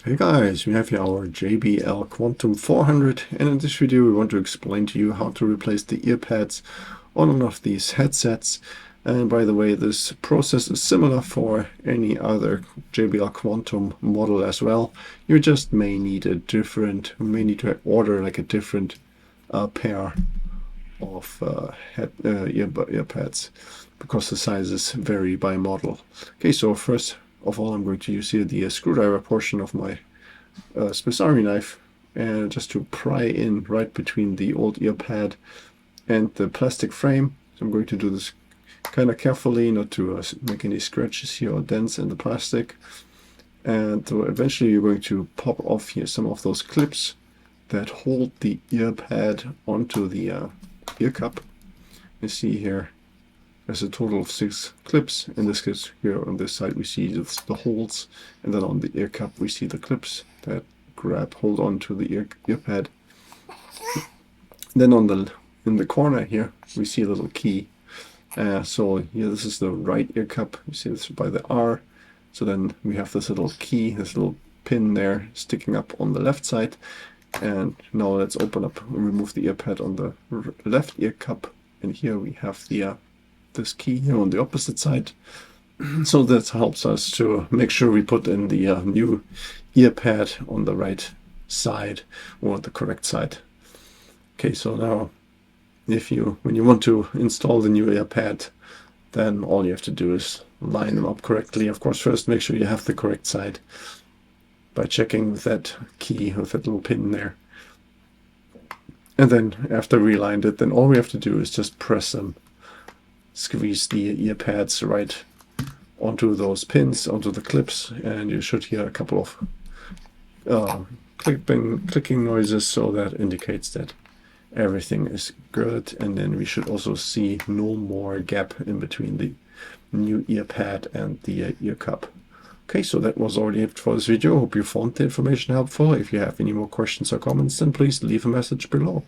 Hey guys, we have here our JBL Quantum 400, and in this video we want to explain to you how to replace the earpads on one of these headsets. And by the way, this process is similar for any other JBL Quantum model as well. You just may need to order like a different pair of earpads because the sizes vary by model. Okay, so first of all, I'm going to use here the screwdriver portion of my Swiss Army knife, and just to pry in right between the old earpad and the plastic frame. So I'm going to do this kind of carefully, not to make any scratches here or dents in the plastic. And so eventually you're going to pop off here some of those clips that hold the earpad onto the ear cup. You see here there's a total of 6 clips. In this case, here on this side we see the holes, and then on the ear cup we see the clips that hold on to the earpad. Then in the corner here we see a little key. So here this is the right ear cup. You see this by the R. So then we have this little key, this little pin there sticking up on the left side. And now let's open up and remove the earpad on the left ear cup. And here we have the this key here on the opposite side. So that helps us to make sure we put in the new earpad on the right side, or the correct side. Okay, so now when you want to install the new earpad, then all you have to do is line them up correctly. Of course, first make sure you have the correct side by checking with that key, with that little pin there. And then after relined it, then all we have to do is just press them, squeeze the earpads right onto those pins, onto the clips, and you should hear a couple of clicking noises, so that indicates that everything is good. And then we should also see no more gap in between the new earpad and the ear cup. Okay, so that was already it for this video. Hope you found the information helpful. If you have any more questions or comments, then please leave a message below.